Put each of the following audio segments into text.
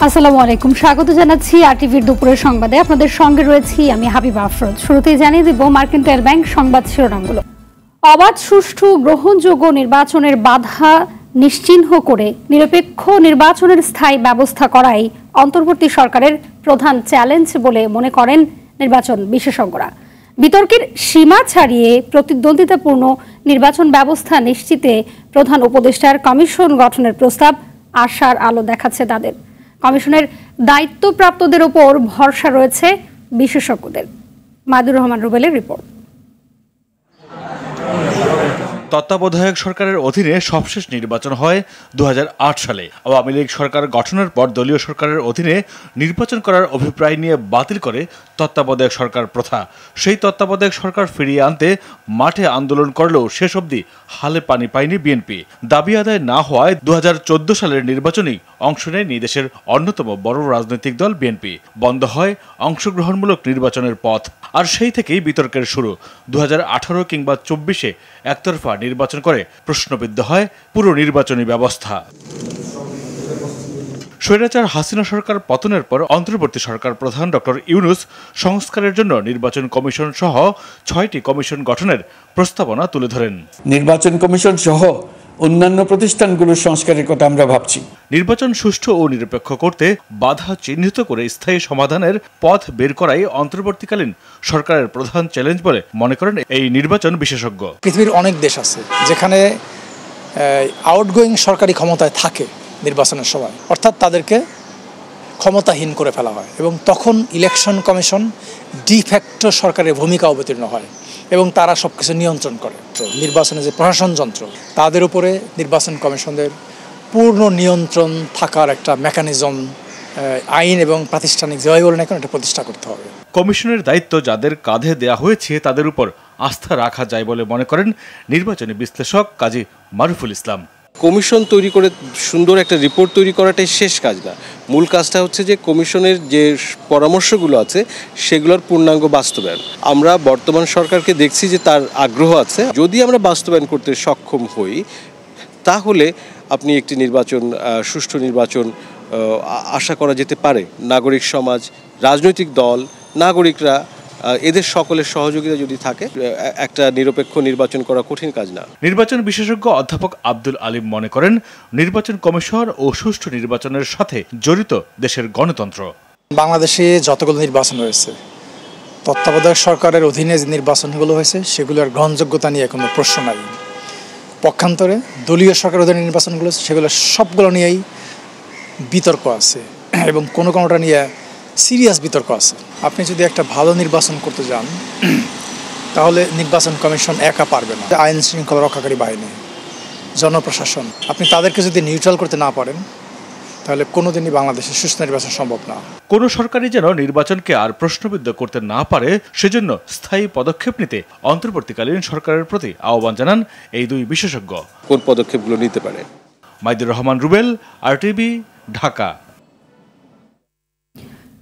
আসসালামু আলাইকুম, স্বাগত জানাচ্ছি আরটিভির দুপুরের সংবাদে। আপনাদের সঙ্গে রয়েছি আমি হাবিবা আফরোজ। শুরুতেই জানিয়ে দেব মার্কেন্টাইল ব্যাংক সংবাদ শিরোনামগুলো। অবাধ, সুষ্ঠু, গ্রহণযোগ্য নির্বাচনের বাধা নিশ্চিহ্ন করে নিরপেক্ষ নির্বাচনের স্থায়ী ব্যবস্থা করাই অন্তর্বর্তী সরকারের প্রধান চ্যালেঞ্জ বলে মনে করেন নির্বাচন বিশেষজ্ঞরা। বিতর্কের সীমা ছাড়িয়ে প্রতিদ্বন্দ্বিতাপূর্ণ নির্বাচন ব্যবস্থা নিশ্চিতে প্রধান উপদেষ্টার কমিশন গঠনের প্রস্তাব আশার আলো দেখাচ্ছে তাদের। কমিশনের দায়িত্বপ্রাপ্তদের ওপর ভরসা রয়েছে বিশেষজ্ঞদের। মাদুর রহমান রুবেলের রিপোর্ট। তত্ত্বাবধায়ক সরকারের অধীনে সবশেষ নির্বাচন হয় 2008 সালে। আওয়ামী লীগ সরকার গঠনের পর দলীয় সরকারের অধীনে নির্বাচন করার অভিপ্রায় নিয়ে বাতিল করে তত্ত্বাবধায়ক সরকার প্রথা। সেই তত্ত্বাবধায়ক সরকার ফিরিয়ে আনতে মাঠে আন্দোলন করলেও শেষ অবধি হালে পানি পায়নি বিএনপি। দাবি আদায় না হওয়ায় 2014 সালের নির্বাচনেই অংশ নেয়নি দেশের অন্যতম বড় রাজনৈতিক দল বিএনপি। বন্ধ হয় অংশগ্রহণমূলক নির্বাচনের পথ। আর সেই থেকেই বিতর্কের শুরু। 2018 কিংবা 24-এ একতরফা নির্বাচন করে প্রশ্নবিদ্ধ হয় পুরো নির্বাচনী ব্যবস্থা। স্বৈরাচার হাসিনা সরকার পতনের পর অন্তর্বর্তী সরকার প্রধান ডক্টর ইউনূস সংস্কারের জন্য নির্বাচন কমিশন সহ 6টি কমিশন গঠনের প্রস্তাবনা তুলে ধরেন। নির্বাচন কমিশন সহ অন্যান্য প্রতিষ্ঠানগুলোর সংস্কারের কথা আমরা ভাবছি। নির্বাচন সুষ্ঠু ও নিরপেক্ষ করতে বাধা চিহ্নিত করে স্থায়ী সমাধানের পথ বের করাই অন্তর্বর্তীকালীন সরকারের প্রধান চ্যালেঞ্জ বলে মনে করেন এই নির্বাচন বিশেষজ্ঞ। পৃথিবীর অনেক দেশ আছে যেখানে আউটগোয়িং সরকারি ক্ষমতায় থাকে নির্বাচনের সময়, অর্থাৎ তাদেরকে ক্ষমতাহীন করে ফেলা হয় এবং তখন ইলেকশন কমিশন ডিফ্যাক্টো সরকারের ভূমিকা অবতীর্ণ হয় এবং তারা সব কিছু নিয়ন্ত্রণ করে। নির্বাচনের যে প্রশাসন যন্ত্র, তাদের উপরে নির্বাচন কমিশনের পূর্ণ নিয়ন্ত্রণ থাকার একটা মেকানিজম, আইন এবং প্রাতিষ্ঠানিক যেভাবে বলেন এখন এটা প্রতিষ্ঠা করতে হবে। কমিশনের দায়িত্ব যাদের কাঁধে দেয়া হয়েছে তাদের উপর আস্থা রাখা যায় বলে মনে করেন নির্বাচনী বিশ্লেষক কাজী মারুফুল ইসলাম। কমিশন তৈরি করে সুন্দর একটা রিপোর্ট তৈরি করাটাই শেষ কাজ না। মূল কাজটা হচ্ছে যে কমিশনের যে পরামর্শগুলো আছে সেগুলোর পূর্ণাঙ্গ বাস্তবায়ন। আমরা বর্তমান সরকারকে দেখছি যে তার আগ্রহ আছে। যদি আমরা বাস্তবায়ন করতে সক্ষম হই তাহলে আপনি একটি নির্বাচন, সুষ্ঠু নির্বাচন আশা করা যেতে পারে। নাগরিক সমাজ, রাজনৈতিক দল, নাগরিকরা এদের সকলের সহযোগিতা যদি থাকে একটা নিরপেক্ষ নির্বাচন করা কঠিন কাজ না। নির্বাচন বিশেষজ্ঞ অধ্যাপক আব্দুল আলিম মনে করেন নির্বাচন কমিশন ও সুষ্ঠু নির্বাচনের সাথে জড়িত দেশের গণতন্ত্র। বাংলাদেশে যতগুলো নির্বাচন হয়েছে, তত্ত্বাবধায়ক সরকারের অধীনে যে নির্বাচনগুলো হয়েছে সেগুলোর গ্রহণযোগ্যতা নিয়ে কোনো প্রশ্ন নাই। পক্ষান্তরে দলীয় সরকারের অধীনে নির্বাচনগুলো সেগুলো সবগুলো নিয়েই বিতর্ক আছে এবং কোনোটা নিয়ে সিরিয়াস বিতর্ক আছে। আপনি যদি একটা ভালো নির্বাচন করতে যান তাহলে নির্বাচন কমিশন একা পারবে না। আইন শৃঙ্খলা রক্ষাকারী বাহিনী, জনপ্রশাসন, আপনি তাদেরকে যদি নিউট্রাল করতে না পারেন তাহলে কোনোদিনই বাংলাদেশে সুষ্ঠু নির্বাচন সম্ভব না। কোনো সরকারই যেন নির্বাচনকে আর প্রশ্নবিদ্ধ করতে না পারে সেজন্য স্থায়ী পদক্ষেপ নিতে অন্তর্বর্তীকালীন সরকারের প্রতি আহ্বান জানান এই দুই বিশেষজ্ঞ। কোন পদক্ষেপগুলো নিতে পারে? মাইদুর রহমান রুবেল, আরটিভি, ঢাকা।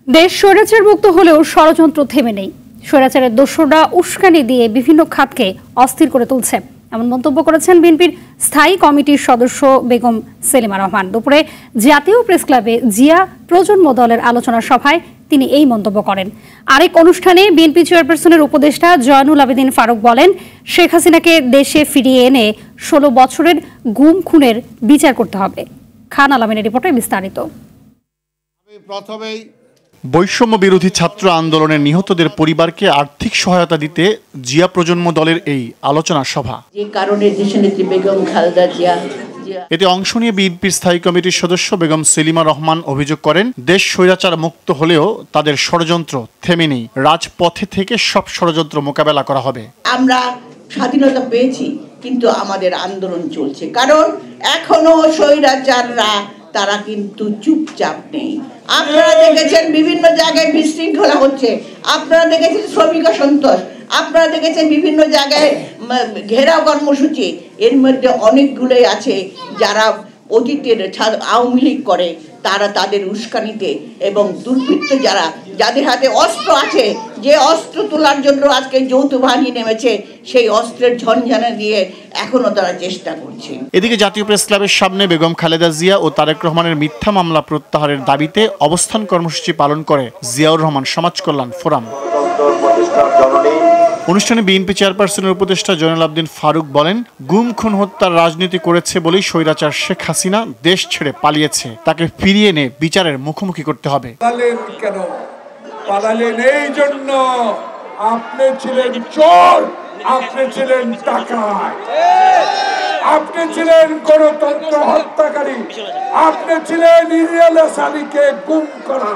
দেশ স্বৈরাচার মুক্ত হলেও ষড়যন্ত্র থেমে নেই। স্বৈরাচারের দোসররা উস্কানি দিয়ে বিভিন্ন খাতকে অস্থির করে তুলছে, এমন মন্তব্য করেছেন বিএনপির স্থায়ী কমিটির সদস্য বেগম সেলিমা রহমান। দুপুরে জাতীয় প্রেস ক্লাবে জিয়া প্রজন্ম দলের আলোচনা সভায় তিনি এই মন্তব্য করেন। আরেক অনুষ্ঠানে বিএনপি চেয়ারপারসনের উপদেষ্টা জয়নুল আবেদিন ফারুক বলেন, শেখ হাসিনাকে দেশে ফিরিয়ে এনে 16 বছরের গুম খুনের বিচার করতে হবে। খান আলমিনের রিপোর্টে বিস্তারিত। বৈষম্য বিরোধী ছাত্র আন্দোলনের নিহতদের পরিবারকে আর্থিক সহায়তা দিতে জিয়া প্রজন্ম দলের এই আলোচনা সভা। এতে অংশ নিয়ে বিএনপির স্থায়ী কমিটির সদস্য বেগম সেলিমা রহমান অভিযোগ করেন, দেশ স্বৈরাচার মুক্ত হলেও তাদের ষড়যন্ত্র থেমে নেই। রাজপথে থেকে সব ষড়যন্ত্র মোকাবেলা করা হবে। আমরা স্বাধীনতা পেয়েছি কিন্তু আমাদের আন্দোলন চলছে, কারণ এখনো স্বৈরাচাররা তারা কিন্তু চুপচাপ নেই। আপনারা দেখেছেন বিভিন্ন জায়গায় বিশৃঙ্খলা হচ্ছে, আপনারা দেখেছেন শ্রমিক সন্তোষ, আপনারা দেখেছেন বিভিন্ন জায়গায় ঘেরাও কর্মসূচি। এর মধ্যে অনেকগুলোই আছে যারা অতীতের আওয়ামী লীগ করে, তারা তাদের উস্কানিতে এবং দুর্বৃত্ত যাদের হাতে অস্ত্র আছে, যে অস্ত্র তোলার জন্য আজকে যৌথ বাহিনী নেমেছে, সেই অস্ত্রের ঝনঝনা দিয়ে এখনো তারা চেষ্টা করছে। এদিকে জাতীয় প্রেস ক্লাবের সামনে বেগম খালেদা জিয়া ও তারেক রহমানের মিথ্যা মামলা প্রত্যাহারের দাবিতে অবস্থান কর্মসূচি পালন করে জিয়াউর রহমান সমাজ কল্যাণ ফোরাম। অনুষ্ঠানে বিএনপি চেয়ারপারসনের উপদেষ্টা জয়নুল আবদিন ফারুক বলেন, গুম খুন হত্যার রাজনীতি করেছে বলেই স্বৈরাচার শেখ হাসিনা দেশ ছেড়ে পালিয়েছে, তাকে ফিরিয়ে এনে বিচারের মুখোমুখি করতে হবে। কেন পালালেন? এই জন্য আপনি ছিলেন চোর, আপনি ছিলেন ডাকাত, আপনি ছিলেন গণতন্ত্র হত্যাকারী, আপনি ছিলেন ইলিয়াস আলীকে গুম করা,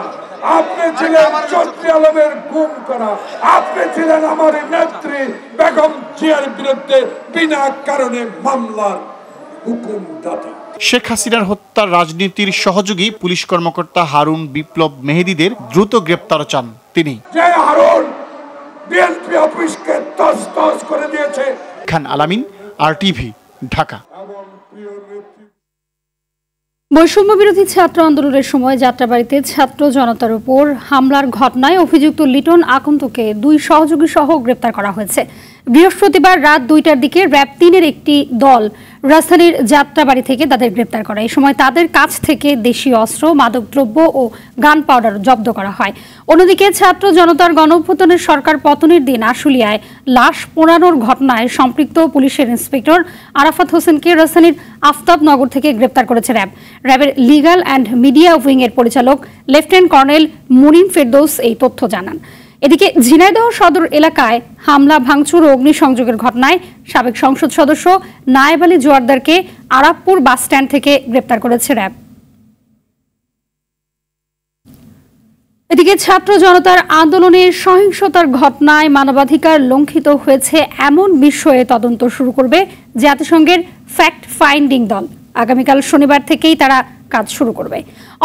আপনি ছিলেন চৌধুরী আলমের গুম করা, আপনি ছিলেন আমার নেত্রী বেগম জিয়ার বিরুদ্ধে বিনা কারণে মামলার হুকুমদাতা। শেখ হাসিনার হত্যার রাজনীতির সহযোগী পুলিশ কর্মকর্তা হারুন বিপ্লব মেহেদীদের দ্রুত গ্রেপ্তার চান তিনি। যে হারুন বিএনপি অফিসকে তছনছ করে দিয়েছে। খান আলামিন, RTV, ঢাকা। বৈষম্য বিরোধী ছাত্র আন্দোলনের সময় যাত্রাবাড়িতে ছাত্র জনতার উপর হামলার ঘটনায় অভিযুক্ত লিটন আকন্তকে 2 সহযোগী সহ গ্রেপ্তার করা হয়েছে। বৃহস্পতিবার রাত 2টার দিকে র‍্যাব 3-এর একটি দল রাজধানীর যাত্রাবাড়ি থেকে তাদের গ্রেপ্তার করে। এই সময় তাদের কাছ থেকে দেশীয় অস্ত্র, মাদকদ্রব্য ও গান পাউডার জব্দ করা হয়। অন্যদিকে ছাত্র জনতার গণঅভ্যুত্থানের সরকার পতনের দিন আশুলিয়ায় লাশ পোড়ানোর ঘটনায় সম্পৃক্ত পুলিশের ইন্সপেক্টর আরাফাত হোসেনকে রাজধানীর আফতাবনগর থেকে গ্রেপ্তার করেছে র‍্যাব। র‍্যাবের লিগ্যাল অ্যান্ড মিডিয়া উইংয়ের পরিচালক লেফটেন্যান্ট কর্নেল মুনিন ফেরদৌস এই তথ্য জানান। এদিকে ঝিনাইদহ সদর এলাকায় হামলা, ভাঙচুর ও অগ্নিসংযোগের ঘটনায় সাবেক সংসদ সদস্য নায়েব আলী জোয়ারদারকে আরাপপুর বাস স্ট্যান্ড থেকে গ্রেপ্তার করেছে র‍্যাব। এদিকে ছাত্র জনতার আন্দোলনের সহিংসতার ঘটনায় মানবাধিকার লঙ্ঘিত হয়েছে এমন বিষয়ে তদন্ত শুরু করবে জাতিসংঘের ফ্যাক্ট ফাইন্ডিং দল। আগামীকাল শনিবার থেকেই তারা কাজ শুরু করবে।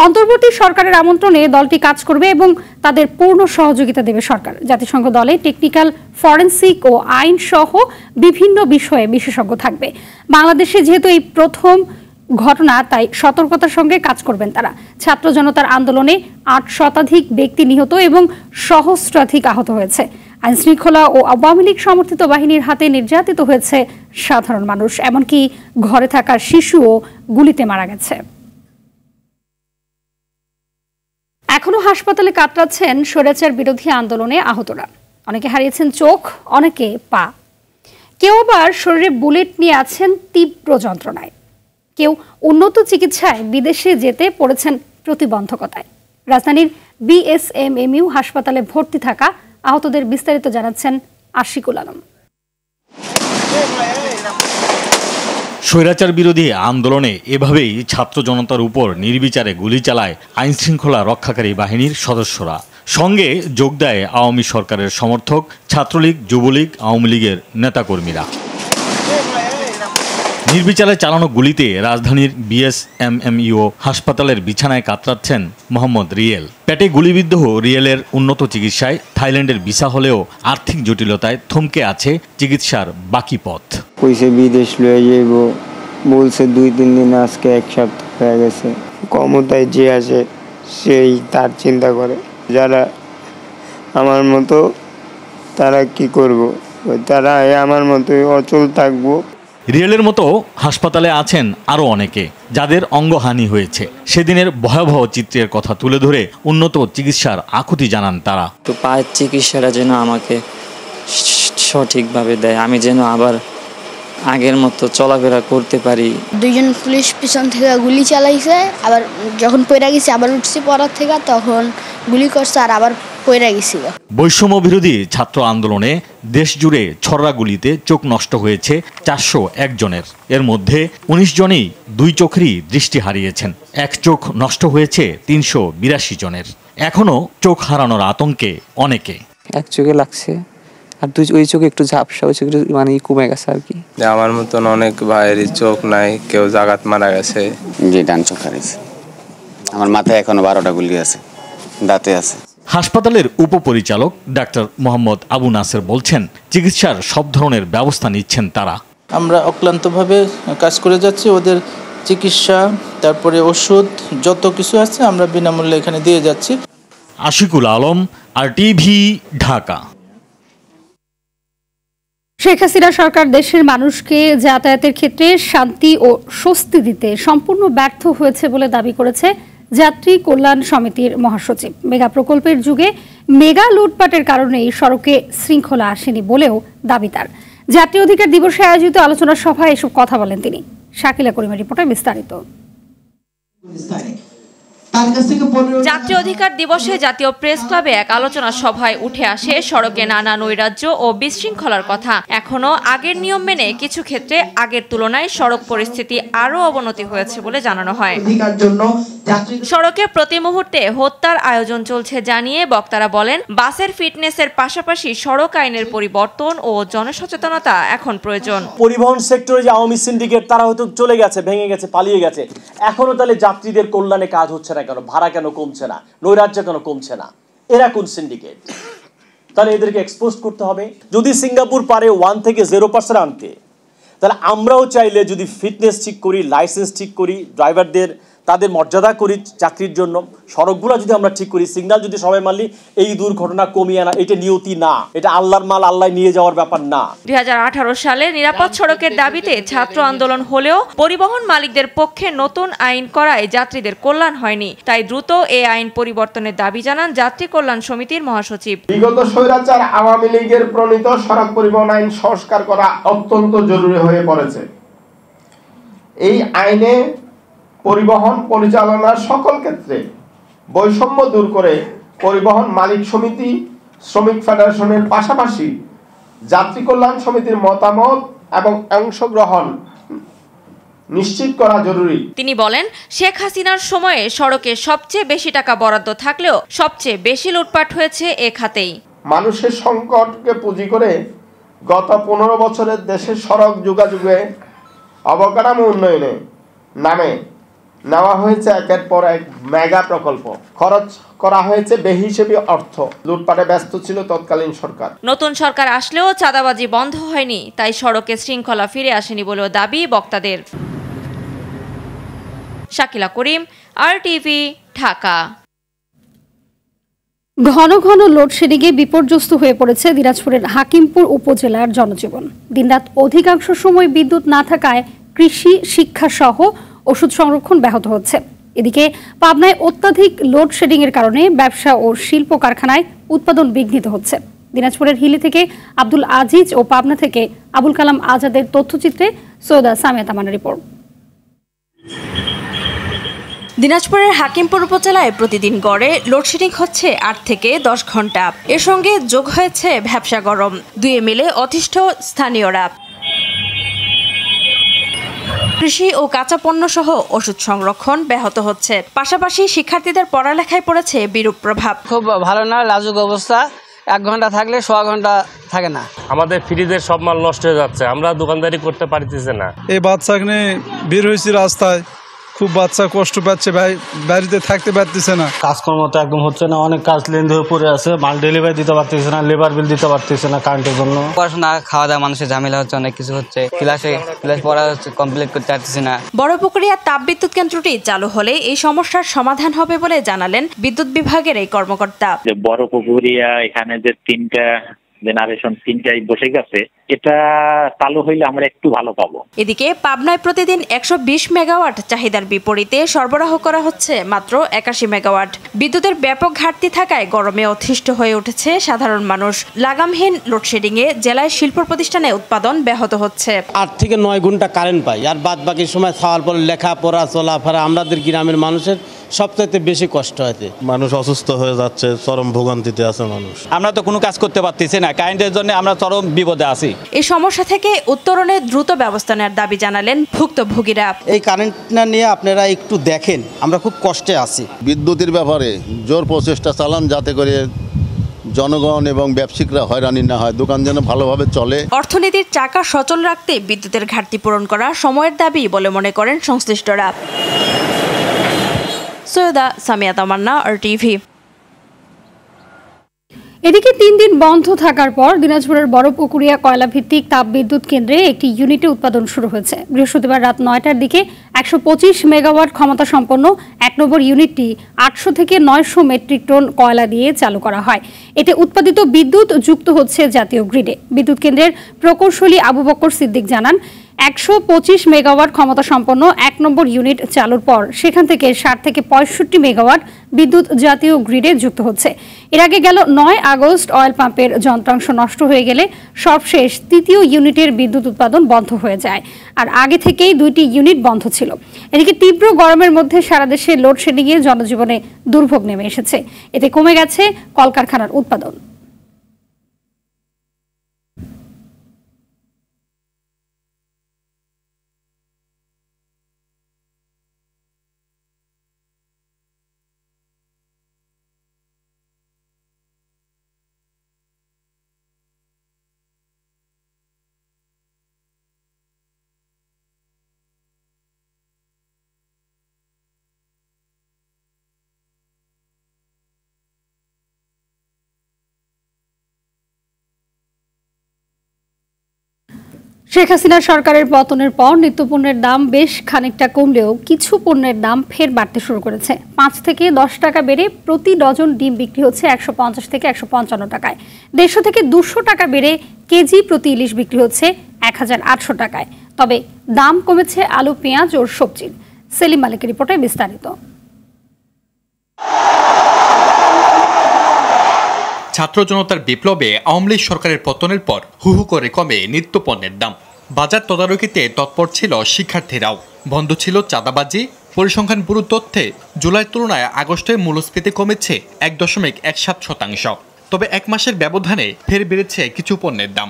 অন্তর্বর্তী সরকারের আমন্ত্রণে দলটি কাজ করবে এবং তাদের পূর্ণ সহযোগিতা দেবে সরকার। জাতিসংঘ দলে টেকনিক্যাল, ফরেনসিক ও আইন সহ বিভিন্ন বিষয়ে বিশেষজ্ঞ থাকবে। বাংলাদেশে যেহেতু এই প্রথম ঘটনা, তাই সতর্কতার সঙ্গে কাজ করবেন তারা। ছাত্র জনতার আন্দোলনে 8 শতাধিক ব্যক্তি নিহত এবং সহস্রাধিক আহত হয়েছে। আইনশৃঙ্খলা ও আওয়ামী লীগ সমর্থিত বাহিনীর হাতে নির্যাতিত হয়েছে সাধারণ মানুষ, এমনকি ঘরে থাকা শিশুও গুলিতে মারা গেছে। এখনো হাসপাতালে কাতরাচ্ছেন স্বৈরাচার বিরোধী আন্দোলনে আহতরা। অনেকে হারিয়েছেন চোখ, অনেকে পা, কেউ আবার শরীরে বুলেট নিয়ে আছেন তীব্র যন্ত্রণায়, কেউ উন্নত চিকিৎসায় বিদেশে যেতে পড়েছেন প্রতিবন্ধকতায়। রাজধানীর BSMMU হাসপাতালে ভর্তি থাকা আহতদের বিস্তারিত জানাচ্ছেন আশিকুল আলম। স্বৈরাচার বিরোধী আন্দোলনে এভাবেই ছাত্র জনতার উপর নির্বিচারে গুলি চালায় আইনশৃঙ্খলা রক্ষাকারী বাহিনীর সদস্যরা। সঙ্গে যোগ দেয় আওয়ামী সরকারের সমর্থক, ছাত্রলীগ, যুবলীগ, আওয়ামী লীগের নেতাকর্মীরা। নির্বিচারে চালানো গুলিতে রাজধানীর BSMMU হাসপাতালের বিছানায় কাতরাচ্ছেন মোহাম্মদ রিয়েল। পেটে গুলিবিদ্ধ রিয়েলের উন্নত চিকিৎসায় থাইল্যান্ডের ভিসা হলেও আর্থিক জটিলতায় থমকে আছে চিকিৎসার বাকি পথ। কইছে বিদেশ লয়ে যাইব, বলছে 2-3 দিন, আজকে 1 সপ্তাহ হয়ে গেছে। ক্ষমতায় যে আছে সেই তার চিন্তা করে। যারা আমার মতো তারা কি করব, তারা আমার মতোই অচল থাকবো। রিয়েলের মতো হাসপাতালে আছেন আরও অনেকে, যাদের অঙ্গহানি হয়েছে। সেদিনের ভয়াবহ চিত্রের কথা তুলে ধরে উন্নত চিকিৎসার আকুতি জানান তারা। তো পায়ের চিকিৎসাটা যেন আমাকে সঠিকভাবে দেয়, আমি যেন আবার আগের মতো চলাফেরা করতে পারি। 2জন পুলিশ পিছন থেকে গুলি চালাইছে, আবার যখন পড়ে গেছি আবার উঠছি পড়ার থেকে, তখন গুলি করছে আর আবার পড়ে গেছিল। বৈষম্য বিরোধী ছাত্র আন্দোলনে দেশ জুড়ে ছড়া গুলিতে চোখ নষ্ট হয়েছে 401 জনের। এর মধ্যে 19 জনই 2 চোখেরই দৃষ্টি হারিয়েছেন। 1 চোখ নষ্ট হয়েছে 382 জনের। এখনো চোখ হারানোর আতঙ্কে অনেকে। 1 চোখে লাগছে আর ওই চোখে একটু ঝাপসা, ওই চোখে মানে কমে গেছে আর কি। আমার মতন অনেক ভাইয়েরই চোখ নাই, কেউ জাগাত মারা গেছে। যে ডান চোখ হারিয়েছে। আমার মাথায় এখনো 12টা গুলি আছে, দাঁতে আছে। হাসপাতালের উপপরিচালক ডাক্তার মোহাম্মদ আবু নাসের বলছেন, চিকিৎসার সব ধরনের ব্যবস্থা নিচ্ছেন তারা। আমরা অক্লান্তভাবে কাজ করে যাচ্ছি। ওদের চিকিৎসা, তারপরে ওষুধ, যত কিছু আছে আমরা বিনামূল্যে এখানে দিয়ে যাচ্ছি। আশিকুল আলম, RTV, ঢাকা। শেখ হাসিনা সরকার দেশের মানুষকে যাতায়াতের ক্ষেত্রে শান্তি ও স্বস্তি দিতে সম্পূর্ণ ব্যর্থ হয়েছে বলে দাবি করেছে যাত্রী কল্যাণ সমিতির মহাসচিব। মেগা প্রকল্পের যুগে মেগা লুটপাটের কারণেই সড়কে শৃঙ্খলা আসেনি বলেও দাবি তার। জাতীয় অধিকার দিবসে আয়োজিত আলোচনা সভায় এসব কথা বলেন তিনি। শাকিলা করিমের রিপোর্টে বিস্তারিত। জাতীয় অধিকার দিবসে জাতীয় প্রেস ক্লাবে এক আলোচনা সভায় উঠে আসে সড়কে নানা নৈরাজ্য ও বিশৃঙ্খলার কথা। এখনো আগের নিয়ম মেনে কিছু ক্ষেত্রে আগের তুলনায় সড়ক পরিস্থিতি আরও অবনতি হয়েছে বলে জানানো হয়। সড়কে প্রতি মুহূর্তে হত্যার আয়োজন চলছে জানিয়ে বক্তারা বলেন, বাসের ফিটনেসের পাশাপাশি সড়ক আইনের পরিবর্তন ও জনসচেতনতা এখন প্রয়োজন। পরিবহন সেক্টরে যে আওয়ামী সিন্ডিকেট তারা হয়তো চলে গেছে, ভেঙে গেছে, পালিয়ে গেছে, এখনো তাহলে যাত্রীদের কল্যাণে কাজ হচ্ছে না কেন? ভাড়া কেন কমছে না? নৈরাজ্য কেন কমছে না? এরা কোন সিন্ডিকেট? তাহলে এদেরকে এক্সপোজ করতে হবে। যদি সিঙ্গাপুর পারে 1 থেকে 0% আনতে, তাহলে আমরাও চাইলে যদি ফিটনেস ঠিক করি, লাইসেন্স ঠিক করি, ড্রাইভারদের তাদের মর্যাদা করি চাকরির জন্য, সড়কগুলো যদি আমরা ঠিক করি, সিগন্যাল যদি সবাই মানলি, এই দুর্ঘটনা কমিয়ে আনা এটা নিয়তি না, এটা আল্লাহর মাল আল্লাহ নিয়ে যাওয়ার ব্যাপার না। 2018 সালে নিরাপদ সড়কের দাবিতে ছাত্র আন্দোলন হলেও পরিবহন মালিকদের পক্ষে নতুন আইন করায় যাত্রীদের কল্যাণ হয়নি। তাই দ্রুত এই আইন পরিবর্তনের দাবি জানান যাত্রী কল্যাণ সমিতির মহাসচিব। বিগত স্বৈরাচার আওয়ামী লীগের প্রণীত সড়ক পরিবহন আইন সংস্কার করা অত্যন্ত জরুরি হয়ে পড়েছে। এই আইনে পরিবহন পরিচালনার সকল ক্ষেত্রে বৈষম্য দূর করে পরিবহন মালিক সমিতি, শ্রমিক ফেডারেশনের পাশাপাশি যাত্রী কল্যাণ সমিতির মতামত এবং অংশগ্রহণ নিশ্চিত করা জরুরি। তিনি বলেন, শেখ হাসিনার সময়ে সড়কে সবচেয়ে বেশি টাকা বরাদ্দ থাকলেও সবচেয়ে বেশি লুটপাট হয়েছে এ খাতেই। মানুষের সংকটকে পুঁজি করে গত 15 বছরের দেশের সড়ক যোগাযোগে অবকাঠামো উন্নয়নে নামে নেওয়া হয়েছে একের পর এক মেগা প্রকল্প। খরচ করা হয়েছে বেহিসেবি অর্থ। লুটপাটে ব্যস্ত ছিল তৎকালীন সরকার। নতুন সরকার আসলেও চাঁদাবাজি বন্ধ হয়নি, তাই সড়কে শৃঙ্খলা ফিরে আসেনি বলেও দাবি বক্তাদের। শাকিলা করিম, RTV, ঢাকা। ঘন ঘন লোডশেডিংয়ে বিপর্যস্ত হয়ে পড়েছে দিনাজপুরের হাকিমপুর উপজেলার জনজীবন। দিনরাত অধিকাংশ সময় বিদ্যুৎ না থাকায় কৃষি, শিক্ষা সহ ওষুধ সংরক্ষণ ব্যাহত হচ্ছে। এদিকে পাবনায় অত্যাধিক লোডশেডিং এর কারণে ব্যবসা ও শিল্প কারখানায় উৎপাদন বিঘ্নিত হচ্ছে। দিনাজপুরের হিলি থেকে আব্দুল আজিজ ও পাবনা থেকে আবুল কালাম আজাদের তথ্যচিত্রে সৈয়দা সামিয়া তামান্নার রিপোর্ট। দিনাজপুরের হাকিমপুর উপজেলায় প্রতিদিন গড়ে লোডশেডিং হচ্ছে 8 থেকে 10 ঘন্টা। এর সঙ্গে যোগ হয়েছে ভ্যাপসা গরম, দুয়ে মিলে অতিষ্ঠ স্থানীয়রা। কৃষি ও কাঁচা পণ্য সহ ওষুধ সংরক্ষণ ব্যাহত হচ্ছে, পাশাপাশি শিক্ষার্থীদের পড়ালেখায় পড়েছে বিরূপ প্রভাব। খুব ভালো না, লাজুক অবস্থা। 1 ঘন্টা থাকলে 100 ঘন্টা থাকে না। আমাদের ফ্রিজের সব মাল নষ্ট হয়ে যাচ্ছে, আমরা দোকানদারি করতে পারতেছি না। এই বাচ্চাকে বের হয়েছি রাস্তায়, খুব বাচ্চা কষ্ট পাচ্ছে, বাড়িতে থাকতে পারতেছে না। কাজকর্ম তো একদম হচ্ছে না, অনেক কাজ লেন হয়ে পড়ে আছে, মাল ডেলিভারি দিতে পারতেছে না, লেবার বিল দিতে পারতেছে না কারেন্টের জন্য। পড়াশোনা, খাওয়া দাওয়া, মানুষের ঝামেলা হচ্ছে, অনেক কিছু হচ্ছে, ক্লাস পড়া হচ্ছে, কমপ্লিট করতে পারতেছি না। বড়পুকুরিয়া তাপবিদ্যুৎ কেন্দ্রটি চালু হলে এই সমস্যার সমাধান হবে বলে জানালেন বিদ্যুৎ বিভাগের এই কর্মকর্তা। বড়পুকুরিয়া এখানে যে 3টা জেনারেশন 3টাই বসে গেছে, এটা চালু হইলে আমরা একটু ভালো পাবো। এদিকে পাবনায় প্রতিদিন 120 মেগাওয়াট চাহিদার বিপরীতে সরবরাহ করা হচ্ছে মাত্র 81 মেগাওয়াট। বিদ্যুতের ব্যাপক ঘাটতি থাকায় গরমে অতিষ্ঠ হয়ে উঠেছে সাধারণ মানুষ। লাগামহীন লোডশেডিংয়ে জেলায় শিল্প প্রতিষ্ঠানে উৎপাদন ব্যাহত হচ্ছে। 8 থেকে 9 ঘন্টা কারেন্ট পাই, আর বাদ বাকি সময় খাওয়ার পর লেখাপড়া, চলাফেরা আমাদের গ্রামের মানুষের সবচাইতে বেশি কষ্ট হয়েছে। মানুষ অসুস্থ হয়ে যাচ্ছে, চরম ভোগান্তিতে আছে মানুষ। আমরা তো কোনো কাজ করতে পারতেছি না, কারেন্টের জন্য আমরা চরম বিপদে আছি। এই সমস্যা থেকে উত্তরণে দ্রুত ব্যবস্থা নেওয়ার দাবি জানালেন ভুক্তভোগীরা। এই কারেন্টটা নিয়ে আপনারা একটু দেখেন, আমরা খুব কষ্টে আছি। বিদ্যুতের ব্যাপারে জোর প্রচেষ্টা চালান, যাতে করে জনগণ এবং ব্যবসায়িকরা হয়রানি না হয়, দোকান যেন ভালোভাবে চলে। অর্থনীতির চাকা সচল রাখতে বিদ্যুতের ঘাটতি পূরণ করা সময়ের দাবি বলে মনে করেন সংশ্লিষ্টরা। সৈয়দা সামিয়া তামান্না, RTV। এদিকে 3 দিন বন্ধ থাকার পর দিনাজপুরের বড়পুকুরিয়া কয়লা ভিত্তিক তাপবিদ্যুৎ কেন্দ্রে একটি ইউনিটে উৎপাদন শুরু হয়েছে। বৃহস্পতিবার রাত 9টার দিকে 125 মেগাওয়াট ক্ষমতা সম্পন্ন 1 নম্বর ইউনিটটি 800 থেকে 900 মেট্রিক টন কয়লা দিয়ে চালু করা হয়। এতে উৎপাদিত বিদ্যুৎ যুক্ত হচ্ছে জাতীয় গ্রিডে। বিদ্যুৎ কেন্দ্রের প্রকৌশলী আবু বকর সিদ্দিক জানান, 125 মেগাওয়াট ক্ষমতা সম্পন্ন 1 নম্বর ইউনিট চালুর পর সেখান থেকে 60 থেকে 65 মেগাওয়াট বিদ্যুৎ জাতীয় গ্রিডে যুক্ত হচ্ছে। এর আগে গেল 9 আগস্ট অয়েল পাম্পের যন্ত্রাংশ নষ্ট হয়ে গেলে সবশেষ তৃতীয় ইউনিটের বিদ্যুৎ উৎপাদন বন্ধ হয়ে যায়। আর আগে থেকেই 2টি ইউনিট বন্ধ ছিল। এদিকে তীব্র গরমের মধ্যে সারা দেশে লোডশেডিংয়ে জনজীবনে দুর্ভোগ নেমে এসেছে। এতে কমে গেছে কলকারখানার উৎপাদন। শেখ হাসিনা সরকারের পতনের পর নিত্যপণ্যের দাম বেশ খানিকটা কমলেও কিছু পণ্যের দাম ফের বাড়তে শুরু করেছে। 5 থেকে 10 টাকা বেড়ে প্রতি ডজন ডিম বিক্রি হচ্ছে 150 থেকে 155 টাকায়। 150 থেকে 200 টাকা বেড়ে কেজি প্রতি ইলিশ বিক্রি হচ্ছে 1800 টাকায়। তবে দাম কমেছে আলু, পেঁয়াজ ও সবজির। সেলিম মালিকের রিপোর্টে বিস্তারিত। ছাত্র জনতার বিপ্লবে আওয়ামী লীগ সরকারের পতনের পর হুহু করে কমে নিত্যপণ্যের দাম। বাজার তদারকিতে তৎপর ছিল শিক্ষার্থীরাও। বন্ধ ছিল চাঁদাবাজি। পরিসংখ্যান ব্যুরোর তথ্যে জুলাই তুলনায় আগস্টে মূল্যস্ফীতি কমেছে 1.17%। তবে 1 মাসের ব্যবধানে ফের বেড়েছে কিছু পণ্যের দাম।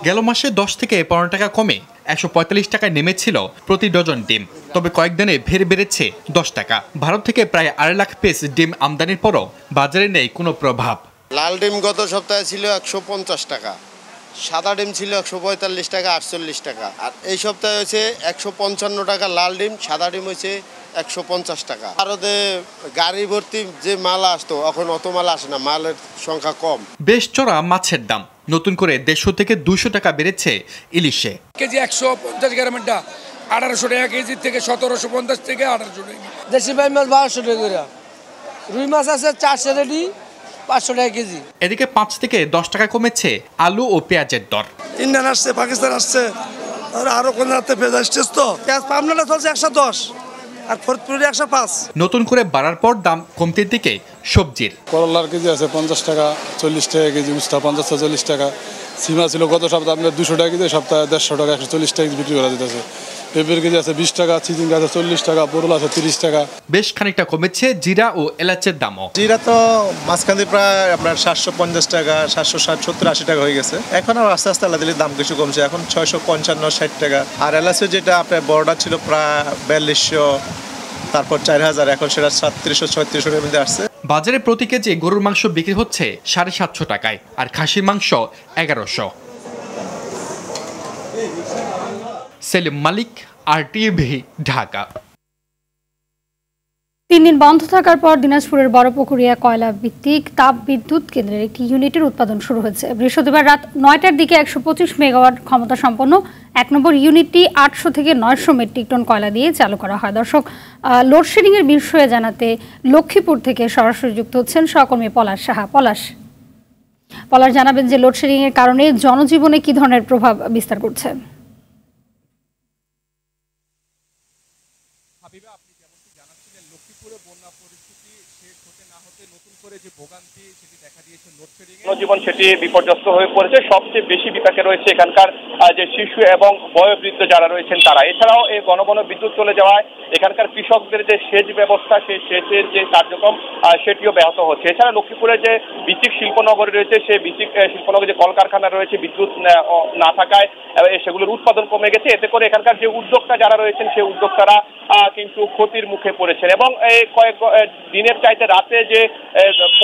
গেল মাসে 10 থেকে 15 টাকা কমে 145 টাকায় নেমেছিল প্রতি ডজন ডিম। তবে কয়েকদিনে ফের বেড়েছে 10 টাকা। ভারত থেকে প্রায় 2.5 লাখ পিস ডিম আমদানির পরও বাজারে নেই কোনো প্রভাব। লাল ডিম গত সপ্তাহে ছিল 150 টাকা, সাদা ডিম ছিল 145 টাকা, 48 টাকা। আর এই সপ্তাহে হয়েছে 155 টাকা লাল ডিম, সাদা ডিম হয়েছে 150 টাকা। ভারতে গাড়ি ভর্তি যে মাল আসতো এখন অত মাল আসে না, মালের সংখ্যা কম। বেশ চড়া মাছের দাম। নতুন করে 150 থেকে 200 টাকা বেড়েছে ইলিশে। কেজি 150 গ্রামেরটা 1800 টাকা কেজি থেকে 1750 থেকে 1800 টাকা। দেশি ভাই মাছ 1200 টাকা করে। রুই মাছ আছে 400 রেডি 500 টাকা কেজি। এদিকে 5 থেকে 10 টাকা কমেছে আলু ও পেঁয়াজের দর। ইন্ডিয়ান আসছে, পাকিস্তান আসছে, আর আরো কোন রাতে পেঁয়াজ আসছে। তো পেঁয়াজ পাবনাটা চলছে 110 আর ফরিদপুরে 105। নতুন করে বাড়ার পর দাম কমতির দিকে সবজির। করলার কেজি আছে 50 টাকা, 40 টাকা কেজি, উস্তা 50 থেকে 40 টাকা। সিমা ছিল গত সপ্তাহে আপনার 200 টাকা কেজি, সপ্তাহে 150 টাকা 140 টাকা বিক্রি করা যেতেছে। পেঁপের কেজি আছে 20 টাকা, চিচিং আছে 40 টাকা, পটল আছে 30 টাকা। বেশ খানিকটা কমেছে জিরা ও এলাচের দামও। জিরা তো মাঝখানে প্রায় আপনার 750 টাকা, 760, 70, 80 টাকা হয়ে গেছে। এখন আর আস্তে আস্তে আলাদা দাম কিছু কমছে, এখন 655, 60 টাকা। আর এলাচের যেটা আপনার বড়টা ছিল প্রায় 4200, তারপর 4000, এখন সেটা 3700-3600 এর মধ্যে আসছে। বাজারে প্রতি কেজি গরুর মাংস বিক্রি হচ্ছে 750 টাকায় আর খাসির মাংস 1100। সেলিম মালিক, RTV, ঢাকা। 3 দিন বন্ধ থাকার পর দিনাজপুরের বড়পুকুরিয়া কয়লা ভিত্তিক তাপ বিদ্যুৎ কেন্দ্রের একটি ইউনিটের উৎপাদন শুরু হয়েছে। বৃহস্পতিবার রাত 9টার দিকে 125 মেগাওয়াট ক্ষমতা সম্পন্ন 1 নম্বর ইউনিটটি 800 থেকে 900 মেট্রিক টন কয়লা দিয়ে চালু করা হয়। দর্শক, লোডশেডিং এর বিষয়ে জানাতে লক্ষ্মীপুর থেকে সরাসরি যুক্ত হচ্ছেন সহকর্মী পলাশ সাহা। পলাশ জানাবেন যে লোডশেডিং এর কারণে জনজীবনে কি ধরনের প্রভাব বিস্তার করছে? জনজীবন সেটি বিপর্যস্ত হয়ে পড়েছে। সবচেয়ে বেশি বিপাকে রয়েছে এখানকার যে শিশু এবং বয়োবৃদ্ধ যারা রয়েছেন তারা। এছাড়াও এই ঘন ঘন বিদ্যুৎ চলে যাওয়ায় এখানকার কৃষকদের যে সেচ ব্যবস্থা, সেই সেচের যে কার্যক্রম সেটিও ব্যাহত হচ্ছে। এছাড়া লক্ষ্মীপুরের যে বিচিক শিল্পনগর রয়েছে, সেই বিচিক শিল্পনগরে যে কলকারখানা রয়েছে, বিদ্যুৎ না থাকায় সেগুলোর উৎপাদন কমে গেছে। এতে করে এখানকার যে উদ্যোক্তা যারা রয়েছেন সেই উদ্যোক্তারা কিন্তু ক্ষতির মুখে পড়েছেন এবং এই কয়েক দিনের চাইতে রাতে যে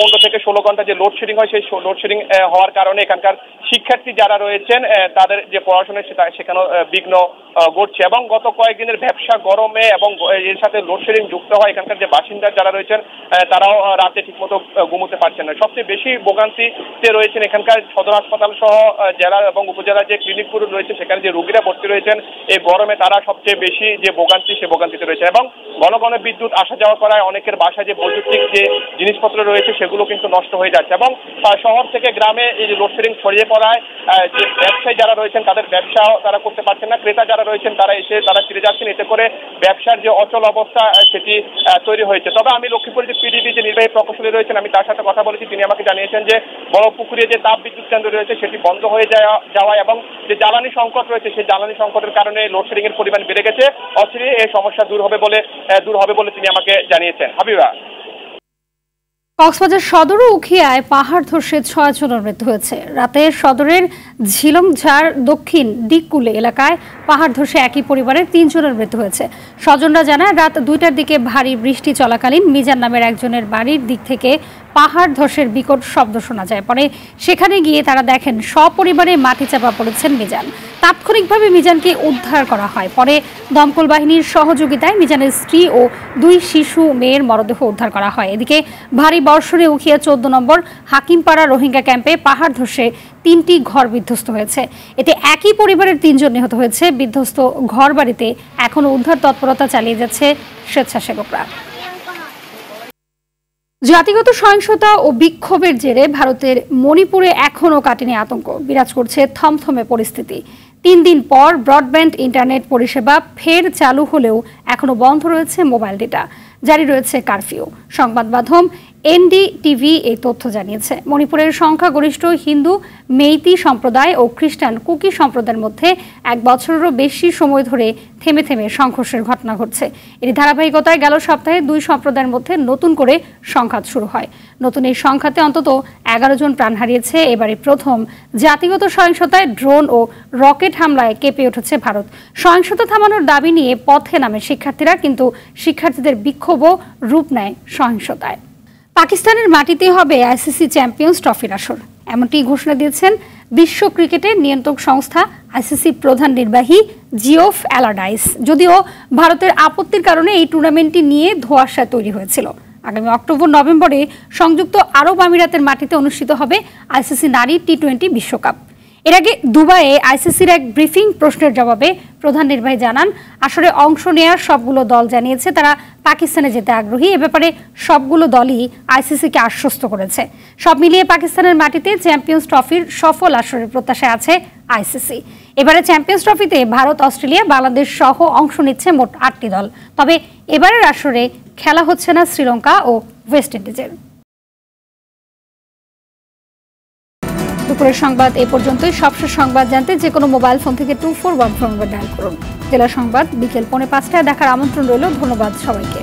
15 থেকে 16 ঘন্টা যে লোডশেডিং হয়, সেই লোডশেডিং হওয়ার কারণে এখানকার শিক্ষার্থী যারা রয়েছেন তাদের যে পড়াশোনা সেখানে বিঘ্ন ঘটছে। এবং গত কয়েকদিনের ব্যবসা গরমে এবং এর সাথে লোডশেডিং যুক্ত হয়, এখানকার যে বাসিন্দা যারা রয়েছেন তারাও রাতে ঠিকমতো ঘুমোতে পারছেন না। সবচেয়ে বেশি ভোগান্তিতে রয়েছেন এখানকার সদর হাসপাতাল সহ জেলা এবং উপজেলার যে ক্লিনিকগুলো রয়েছে, সেখানে যে রোগীরা ভর্তি রয়েছেন এই গরমে তারা সবচেয়ে বেশি যে ভোগান্তি, সে ভোগান্তিতে রয়েছে। এবং ঘন ঘন বিদ্যুৎ আসা যাওয়া করায় অনেকের বাসায় যে বৈদ্যুতিক যে জিনিসপত্র রয়েছে সেগুলো কিন্তু নষ্ট হয়ে যাচ্ছে। এবং শহর থেকে গ্রামে এই যে লোডশেডিং ছড়িয়ে পড়ায় যে ব্যবসায়ী যারা রয়েছেন তাদের ব্যবসাও তারা করতে পারছেন না, ক্রেতা যারা রয়েছেন তারা ফিরে যাচ্ছেন। এতে করে ব্যবসার যে অচল অবস্থা সেটি তৈরি হয়েছে। তবে আমি লক্ষ্মীপুরের যে পিডিবি যে নির্বাহী প্রকৌশলী রয়েছেন, আমি তার সাথে কথা বলেছি। তিনি আমাকে জানিয়েছেন যে বড় পুকুরে যে তাপ বিদ্যুৎ কেন্দ্র রয়েছে সেটি বন্ধ হয়ে যাওয়া এবং যে জ্বালানি সংকট রয়েছে সেই জ্বালানি সংকটের কারণে লোডশেডিং এর পরিমাণ বেড়ে গেছে। অচিরে এই সমস্যা দূর হবে বলে তিনি আমাকে জানিয়েছেন। হাবিবা, কক্সবাজার সদর ও উখিয়ায় পাহাড় ধসে 6 জনের মৃত্যু হয়েছে। রাতে সদরের ঝিলমঝাড় দক্ষিণ ডিককুলে এলাকায় পাহাড় ধসে একই পরিবারের 3 জনের মৃত্যু হয়েছে। স্বজনরা জানায় রাত 2টার দিকে ভারী বৃষ্টি চলাকালীন মিজান নামের একজনের বাড়ির দিক থেকে পাহাড় ধসের বিকট শব্দ শোনা যায়। পরে সেখানে গিয়ে তারা দেখেন সপরিবারে মাটি চাপা পড়েছেন মিজান। তাৎক্ষণিকভাবে মিজানকে উদ্ধার করা হয়। পরে দমকল বাহিনীর সহযোগিতায় মিজানের স্ত্রী ও 2 শিশু মেয়ের মরদেহ উদ্ধার করা হয়। এদিকে ভারী বর্ষণে উখিয়া 14 নম্বর হাকিমপাড়া রোহিঙ্গা ক্যাম্পে পাহাড় ধসে 3টি ঘর বিধ্বস্ত হয়েছে। এতে একই পরিবারের 3 জন নিহত হয়েছে। বিধ্বস্ত ঘরবাড়িতে এখনও উদ্ধার তৎপরতা চালিয়ে যাচ্ছে স্বেচ্ছাসেবকরা। জাতিগত সহিংসতা ও বিক্ষোভের জেরে ভারতের মণিপুরে এখনও কাটেনি আতঙ্ক। বিরাজ করছে থমথমে পরিস্থিতি। 3 দিন পর ব্রডব্যান্ড ইন্টারনেট পরিষেবা ফের চালু হলেও এখনও বন্ধ রয়েছে মোবাইল ডেটা, জারি রয়েছে কারফিউ। সংবাদ মাধ্যম এনডিটিভি এই তথ্য জানিয়েছে। মণিপুরের সংখ্যাগরিষ্ঠ হিন্দু মেইতি সম্প্রদায় ও খ্রিস্টান কুকি সম্প্রদায়ের মধ্যে 1 বছরেরও বেশি সময় ধরে থেমে থেমে সংঘর্ষের ঘটনা ঘটছে। এর ধারাবাহিকতায় গেল সপ্তাহে 2 সম্প্রদায়ের মধ্যে নতুন করে সংঘাত শুরু হয়। নতুন এই সংঘাতে অন্তত 11 জন প্রাণ হারিয়েছে। এবারে প্রথম জাতিগত সহিংসতায় ড্রোন ও রকেট হামলায় কেঁপে উঠেছে ভারত। সহিংসতা থামানোর দাবি নিয়ে পথে নামে শিক্ষার্থীরা, কিন্তু শিক্ষার্থীদের বিক্ষোভও রূপ নেয় সহিংসতায়। পাকিস্তানের মাটিতে হবে আইসিসি চ্যাম্পিয়ন্স ট্রফির আসর, এমনটি ঘোষণা দিয়েছেন বিশ্ব ক্রিকেটের নিয়ন্ত্রক সংস্থা আইসিসি প্রধান নির্বাহী জিওফ অ্যালারডাইস। যদিও ভারতের আপত্তির কারণে এই টুর্নামেন্টটি নিয়ে ধোঁয়াশা তৈরি হয়েছিল। আগামী অক্টোবর-নভেম্বরে সংযুক্ত আরব আমিরাতের মাটিতে অনুষ্ঠিত হবে আইসিসি নারী টি-20 বিশ্বকাপ। এর আগে দুবাইয়ে আইসিসির এক ব্রিফিং প্রশ্নের জবাবে প্রধান নির্বাহী জানান, আসরে অংশ নেওয়ার সবগুলো দল জানিয়েছে তারা পাকিস্তানে যেতে আগ্রহী। এ ব্যাপারে সবগুলো দলই আইসিসিকে আশ্বস্ত করেছে। সব মিলিয়ে পাকিস্তানের মাটিতে চ্যাম্পিয়ন্স ট্রফির সফল আসরের প্রত্যাশায় আছে আইসিসি। এবারে চ্যাম্পিয়ন্স ট্রফিতে ভারত, অস্ট্রেলিয়া, বাংলাদেশ সহ অংশ নিচ্ছে মোট 8টি দল। তবে এবারের আসরে খেলা হচ্ছে না শ্রীলঙ্কা ও ওয়েস্ট ইন্ডিজের। দুপুরের সংবাদ এই পর্যন্তই। সবশেষ সংবাদ জানতে যে কোনো মোবাইল ফোন থেকে 2414 ডায়াল করুন। জেলা সংবাদ বিকেল 5:45টায় দেখার আমন্ত্রণ রইল। ধন্যবাদ সবাইকে।